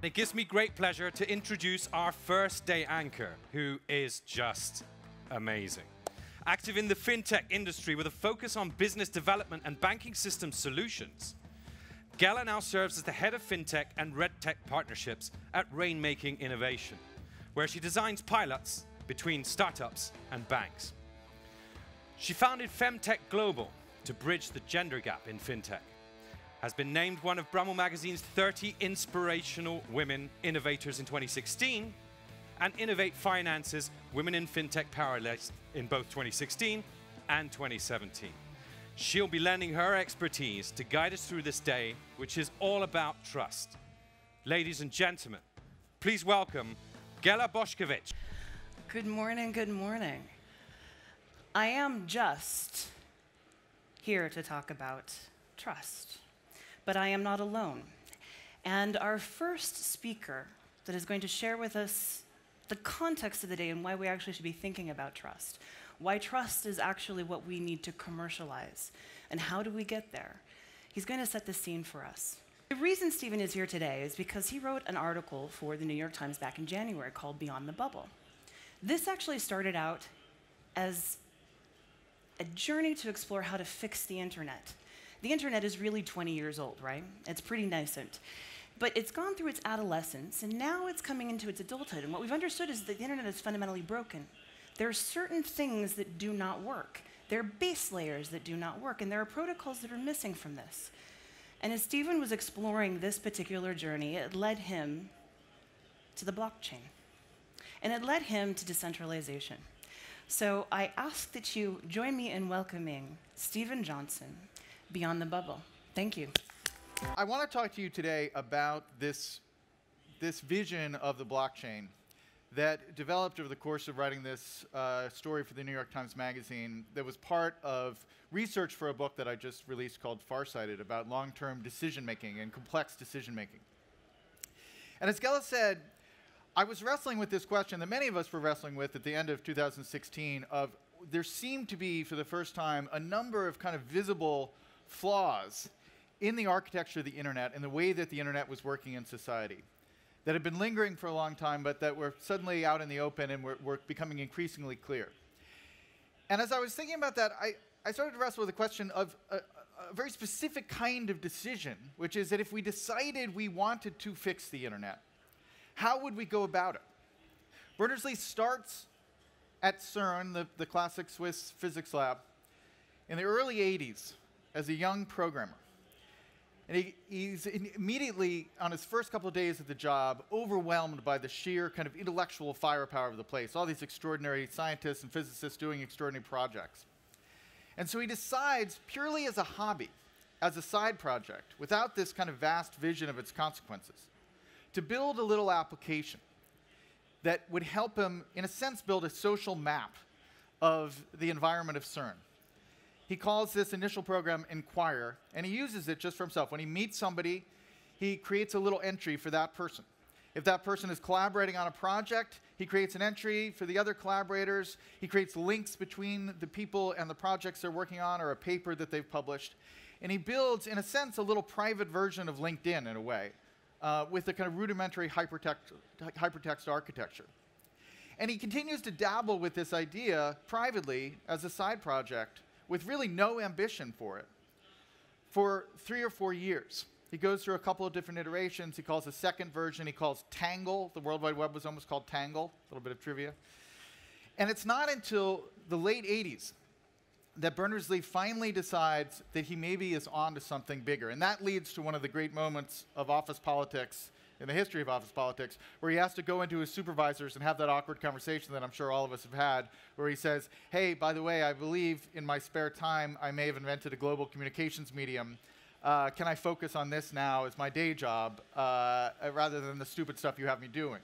it gives me great pleasure to introduce our first day anchor, who is just amazing. Active in the fintech industry with a focus on business development and banking system solutions, Gela now serves as the head of fintech and RedTech partnerships at Rainmaking Innovation, where she designs pilots between startups and banks. She founded Femtech Global to bridge the gender gap in fintech, has been named one of Wired Magazine's 30 inspirational women innovators in 2016, and Innovate Finance's Women in Fintech Power List in both 2016 and 2017. She'll be lending her expertise to guide us through this day, which is all about trust. Ladies and gentlemen, please welcome Gela Boszkiewicz. Good morning, good morning. I am just here to talk about trust, but I am not alone. And our first speaker that is going to share with us the context of the day and why we actually should be thinking about trust, why trust is actually what we need to commercialize, and how do we get there. He's going to set the scene for us. The reason Stephen is here today is because he wrote an article for the New York Times back in January called Beyond the Bubble. This actually started out as a journey to explore how to fix the internet. The internet is really 20 years old, right? It's pretty nascent. But it's gone through its adolescence, and now it's coming into its adulthood. And what we've understood is that the internet is fundamentally broken. There are certain things that do not work. There are base layers that do not work, and there are protocols that are missing from this. And as Stephen was exploring this particular journey, it led him to the blockchain. And it led him to decentralization. So I ask that you join me in welcoming Stephen Johnson, Beyond the Bubble. Thank you. I want to talk to you today about this vision of the blockchain that developed over the course of writing this story for the New York Times Magazine that was part of research for a book that I just released called Farsighted about long-term decision-making and complex decision-making. And as Gela said, I was wrestling with this question that many of us were wrestling with at the end of 2016 of there seemed to be, for the first time, a number of kind of visible flaws in the architecture of the internet and the way that the internet was working in society that had been lingering for a long time, but that were suddenly out in the open and were becoming increasingly clear. And as I was thinking about that, I started to wrestle with the question of a very specific kind of decision, which is that if we decided we wanted to fix the internet, how would we go about it? Berners-Lee starts at CERN, the classic Swiss physics lab, in the early 80s as a young programmer. And he's immediately, on his first couple of days at the job, overwhelmed by the sheer kind of intellectual firepower of the place, all these extraordinary scientists and physicists doing extraordinary projects. And so he decides, purely as a hobby, as a side project, without this kind of vast vision of its consequences, to build a little application that would help him, in a sense, build a social map of the environment of CERN. He calls this initial program Inquire, and he uses it just for himself. When he meets somebody, he creates a little entry for that person. If that person is collaborating on a project, he creates an entry for the other collaborators. He creates links between the people and the projects they're working on or a paper that they've published. And he builds, in a sense, a little private version of LinkedIn in a way, with a kind of rudimentary hypertext architecture. And he continues to dabble with this idea privately as a side project with really no ambition for it for 3 or 4 years. He goes through a couple of different iterations. He calls a second version, he calls Tangle. The World Wide Web was almost called Tangle, a little bit of trivia. And it's not until the late 80s that Berners-Lee finally decides that he maybe is on to something bigger. And that leads to one of the great moments of office politics, in the history of office politics, where he has to go into his supervisors and have that awkward conversation that I'm sure all of us have had, where he says, hey, by the way, I believe in my spare time I may have invented a global communications medium. Can I focus on this now as my day job rather than the stupid stuff you have me doing?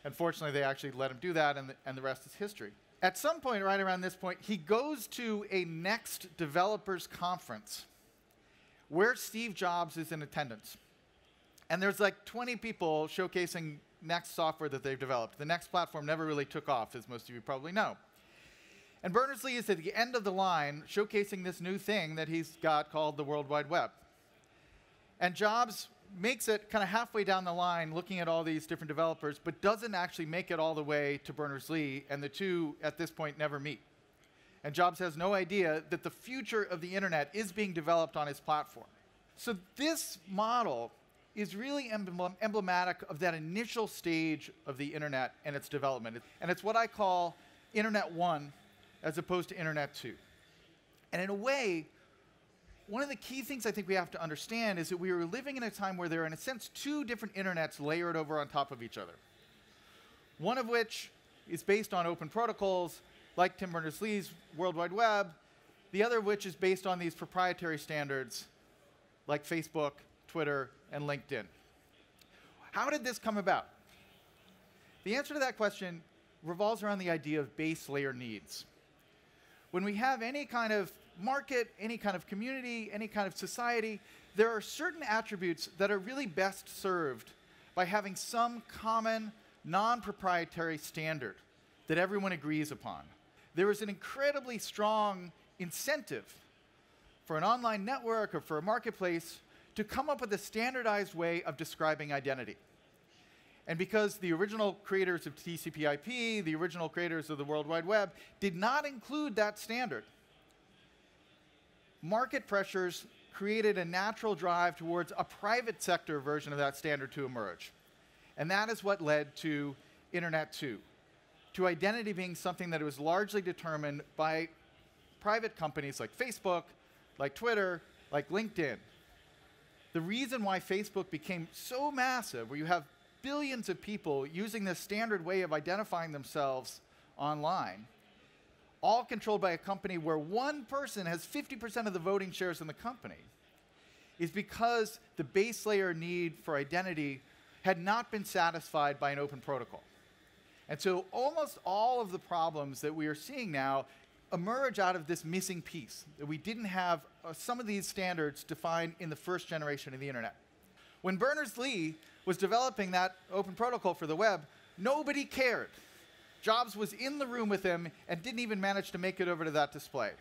Unfortunately, they actually let him do that, and the rest is history. At some point, right around this point, he goes to a Next developers conference where Steve Jobs is in attendance. And there's like 20 people showcasing Next software that they've developed. The Next platform never really took off, as most of you probably know. And Berners-Lee is at the end of the line showcasing this new thing that he's got called the World Wide Web. And Jobs makes it kind of halfway down the line looking at all these different developers, but doesn't actually make it all the way to Berners-Lee, and the two at this point never meet. And Jobs has no idea that the future of the internet is being developed on his platform. So this model is really emblematic of that initial stage of the internet and its development. And it's what I call Internet 1 as opposed to Internet 2. And in a way, one of the key things I think we have to understand is that we are living in a time where there are, in a sense, two different internets layered over on top of each other. One of which is based on open protocols, like Tim Berners-Lee's World Wide Web, the other of which is based on these proprietary standards, like Facebook, Twitter, and LinkedIn. How did this come about? The answer to that question revolves around the idea of base layer needs. When we have any kind of market, any kind of community, any kind of society, there are certain attributes that are really best served by having some common, non-proprietary standard that everyone agrees upon. There is an incredibly strong incentive for an online network or for a marketplace to come up with a standardized way of describing identity. And because the original creators of TCP/IP, the original creators of the World Wide Web, did not include that standard, market pressures created a natural drive towards a private sector version of that standard to emerge. And that is what led to Internet 2, to identity being something that was largely determined by private companies like Facebook, like Twitter, like LinkedIn. The reason why Facebook became so massive, where you have billions of people using this standard way of identifying themselves online, all controlled by a company where one person has 50% of the voting shares in the company, is because the base layer need for identity had not been satisfied by an open protocol. And so almost all of the problems that we are seeing now emerge out of this missing piece, that we didn't have some of these standards defined in the first generation of the internet. When Berners-Lee was developing that open protocol for the web, nobody cared. Jobs was in the room with him and didn't even manage to make it over to that display.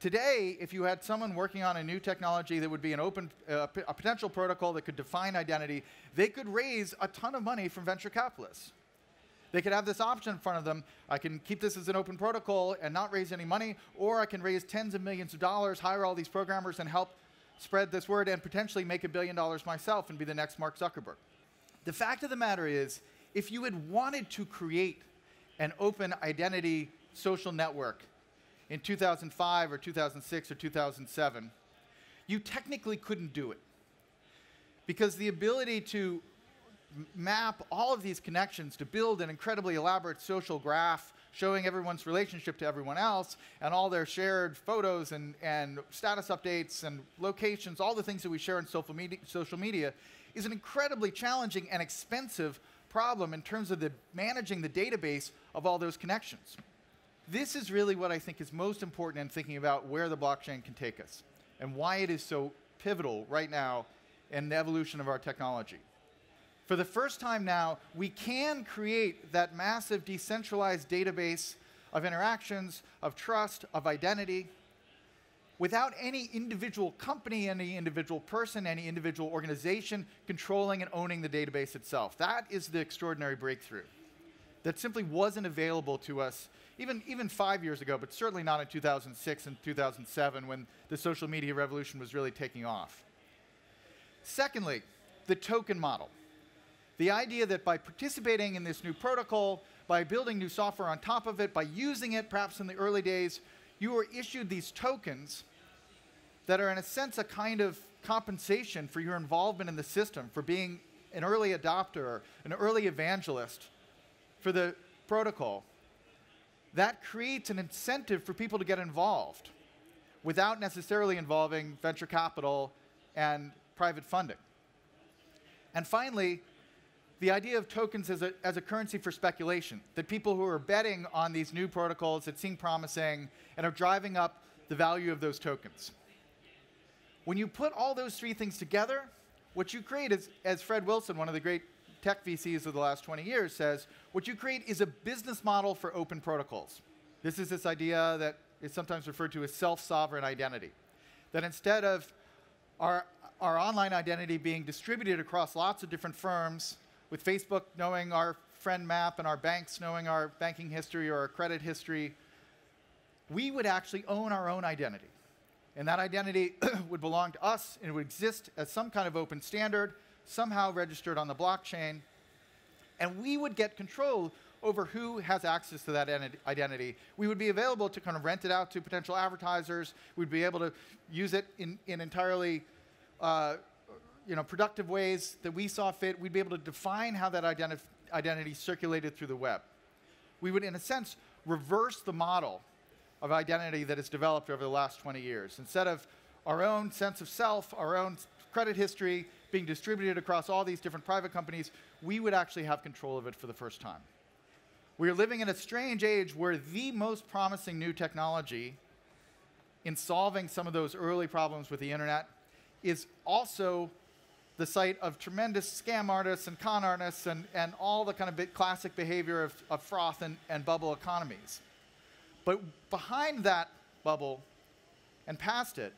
Today, if you had someone working on a new technology that would be an open, a potential protocol that could define identity, they could raise a ton of money from venture capitalists. They could have this option in front of them. I can keep this as an open protocol and not raise any money, or I can raise tens of millions of dollars, hire all these programmers, and help spread this word and potentially make $1 billion myself and be the next Mark Zuckerberg. The fact of the matter is, if you had wanted to create an open identity social network in 2005 or 2006 or 2007, you technically couldn't do it. Because the ability to map all of these connections to build an incredibly elaborate social graph showing everyone's relationship to everyone else and all their shared photos and status updates and locations, all the things that we share on social media, is an incredibly challenging and expensive problem in terms of managing the database of all those connections. This is really what I think is most important in thinking about where the blockchain can take us and why it is so pivotal right now in the evolution of our technology. For the first time now, we can create that massive decentralized database of interactions, of trust, of identity, without any individual company, any individual person, any individual organization controlling and owning the database itself. That is the extraordinary breakthrough that simply wasn't available to us even 5 years ago, but certainly not in 2006 and 2007 when the social media revolution was really taking off. Secondly, the token model. The idea that by participating in this new protocol, by building new software on top of it, by using it perhaps in the early days, you are issued these tokens that are in a sense a kind of compensation for your involvement in the system, for being an early adopter, an early evangelist for the protocol. That creates an incentive for people to get involved without necessarily involving venture capital and private funding. And finally, the idea of tokens as a currency for speculation, that people who are betting on these new protocols that seem promising and are driving up the value of those tokens. When you put all those three things together, what you create is, as Fred Wilson, one of the great tech VCs of the last 20 years, says, what you create is a business model for open protocols. This is this idea that is sometimes referred to as self-sovereign identity. That instead of our our online identity being distributed across lots of different firms, with Facebook knowing our friend map and our banks knowing our banking history or our credit history, we would actually own our own identity. And that identity would belong to us, and it would exist as some kind of open standard, somehow registered on the blockchain. And we would get control over who has access to that identity. We would be available to kind of rent it out to potential advertisers. We'd be able to use it in entirely productive ways that we saw fit. We'd be able to define how that identity circulated through the web. We would, in a sense, reverse the model of identity that has developed over the last 20 years. Instead of our own sense of self, our own credit history being distributed across all these different private companies, we would actually have control of it for the first time. We are living in a strange age where the most promising new technology in solving some of those early problems with the internet is also the site of tremendous scam artists and con artists and all the kind of classic behavior of froth and bubble economies. But behind that bubble and past it,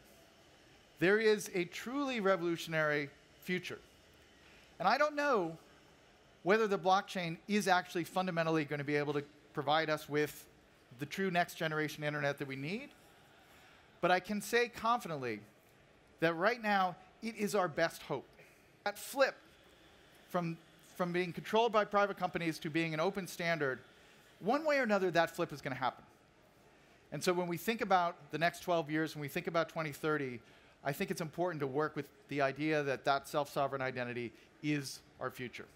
there is a truly revolutionary future. And I don't know whether the blockchain is actually fundamentally going to be able to provide us with the true next generation internet that we need. But I can say confidently that right now it is our best hope. That flip from being controlled by private companies to being an open standard, one way or another that flip is going to happen. And so when we think about the next 12 years, when we think about 2030, I think it's important to work with the idea that that self-sovereign identity is our future.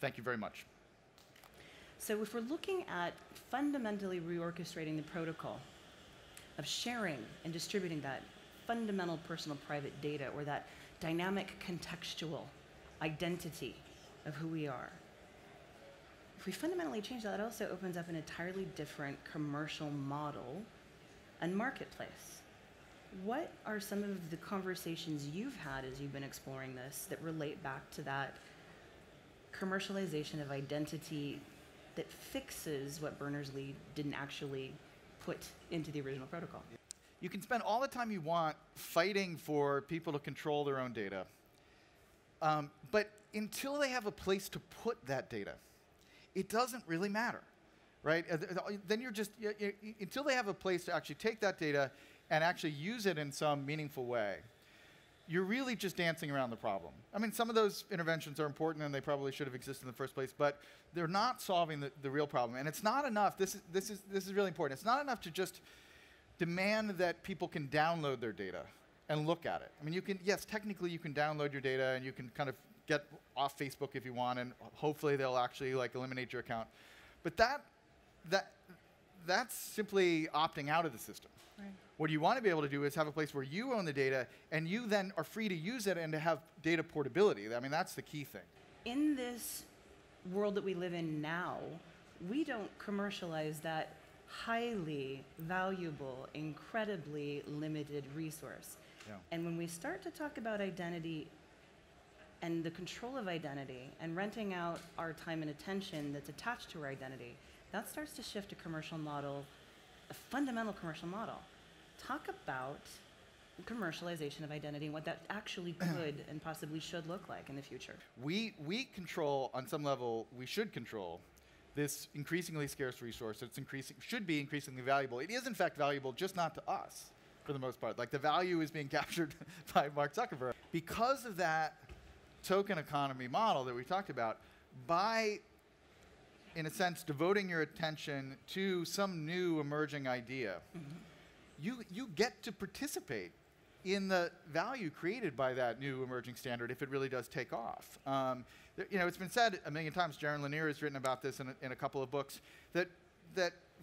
Thank you very much. So if we're looking at fundamentally reorchestrating the protocol of sharing and distributing that fundamental personal private data, or that dynamic contextual identity of who we are, if we fundamentally change that, it also opens up an entirely different commercial model and marketplace. What are some of the conversations you've had as you've been exploring this that relate back to that commercialization of identity that fixes what Berners-Lee didn't actually put into the original protocol? You can spend all the time you want fighting for people to control their own data. But until they have a place to put that data, it doesn't really matter, right? Then you're just, until they have a place to actually take that data and actually use it in some meaningful way, you're really just dancing around the problem. I mean, some of those interventions are important and they probably should have existed in the first place, but they're not solving the real problem. And it's not enough, this is really important, it's not enough to just demand that people can download their data and look at it. I mean, yes, technically you can download your data and you can kind of get off Facebook if you want, and hopefully they'll actually eliminate your account. But that's simply opting out of the system. Right. What you want to be able to do is have a place where you own the data and you then are free to use it and to have data portability. I mean, that's the key thing. In this world that we live in now, we don't commercialize that highly valuable, incredibly limited resource. Yeah. And when we start to talk about identity and the control of identity and renting out our time and attention that's attached to our identity, that starts to shift a commercial model, a fundamental commercial model. Talk about commercialization of identity and what that actually could and possibly should look like in the future. We control, on some level, we should control this increasingly scarce resource. Should be increasingly valuable. It is in fact valuable, just not to us, for the most part. Like, the value is being captured by Mark Zuckerberg. Because of that token economy model that we talked about, by, in a sense, devoting your attention to some new emerging idea, you get to participate in the value created by that new emerging standard if it really does take off. It's been said a million times, Jaron Lanier has written about this in a couple of books, that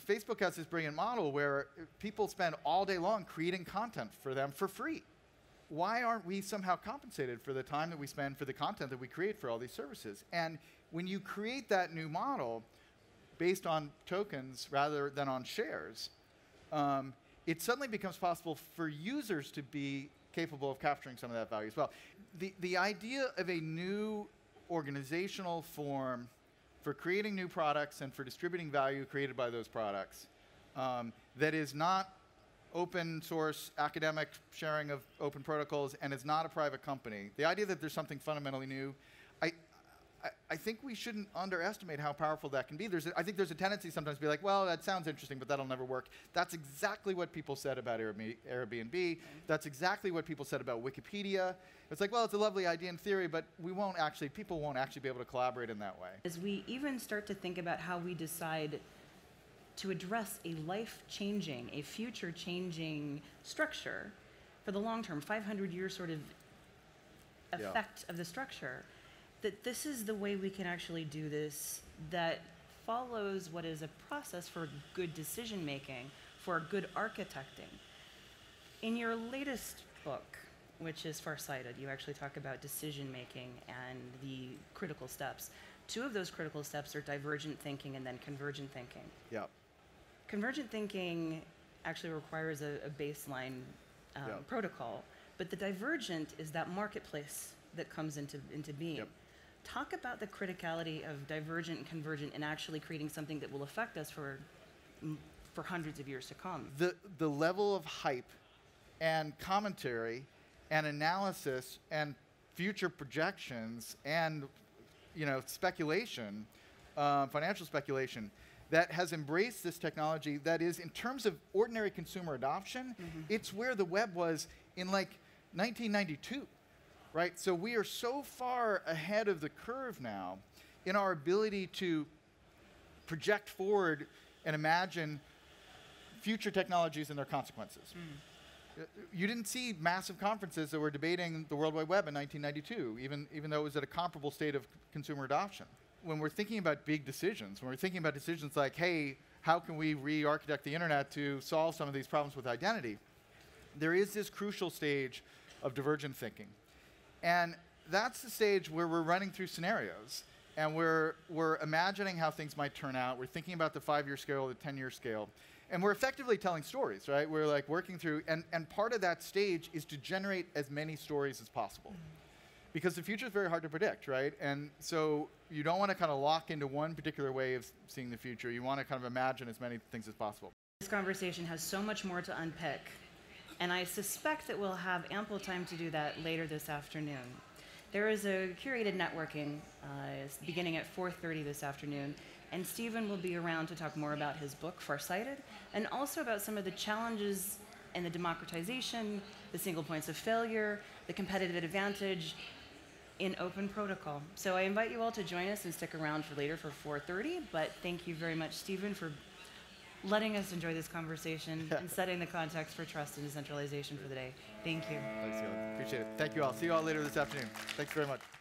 Facebook has this brilliant model where people spend all day long creating content for them for free. Why aren't we somehow compensated for the time that we spend for the content that we create for all these services? And when you create that new model based on tokens rather than on shares, it suddenly becomes possible for users to be capable of capturing some of that value as well. The idea of a new organizational form for creating new products and for distributing value created by those products that is not open source academic sharing of open protocols and is not a private company, the idea that there's something fundamentally new, I think we shouldn't underestimate how powerful that can be. I think there's a tendency sometimes to be like, well, that sounds interesting, but that'll never work. That's exactly what people said about Airbnb. That's exactly what people said about Wikipedia. It's like, well, it's a lovely idea in theory, but people won't actually be able to collaborate in that way. As we even start to think about how we decide to address a life-changing, a future-changing structure for the long term, 500-year sort of effect of the structure, that this is the way we can actually do this that follows what is a process for good decision making, for good architecting. In your latest book, which is Farsighted, you actually talk about decision making and the critical steps. 2 of those critical steps are divergent thinking and then convergent thinking. Yeah. Convergent thinking actually requires a baseline protocol, but the divergent is that marketplace that comes into being. Yep. Talk about the criticality of divergent and convergent and actually creating something that will affect us for hundreds of years to come. The level of hype and commentary and analysis and future projections and speculation, financial speculation, that has embraced this technology that is, in terms of ordinary consumer adoption, it's where the web was in like 1992. Right? So we are so far ahead of the curve now in our ability to project forward and imagine future technologies and their consequences. You didn't see massive conferences that were debating the World Wide Web in 1992, even though it was at a comparable state of consumer adoption. When we're thinking about big decisions, when we're thinking about decisions like, hey, how can we re-architect the internet to solve some of these problems with identity, there is this crucial stage of divergent thinking. And that's the stage where we're running through scenarios and we're imagining how things might turn out. We're thinking about the 5-year scale, the 10-year scale. And we're effectively telling stories, right? We're like working through, and part of that stage is to generate as many stories as possible. Because the future is very hard to predict, right? And so you don't want to kind of lock into one particular way of seeing the future. You want to kind of imagine as many things as possible. This conversation has so much more to unpick. And I suspect that we'll have ample time to do that later this afternoon. There is a curated networking beginning at 4:30 this afternoon, and Stephen will be around to talk more about his book, Farsighted, and also about some of the challenges in the democratization, the single points of failure, the competitive advantage in open protocol. So I invite you all to join us and stick around for later for 4:30, but thank you very much, Stephen, for letting us enjoy this conversation and setting the context for trust and decentralization for the day. Thank you. Thanks, Sheila. Appreciate it. Thank you all. See you all later this afternoon. Thanks very much.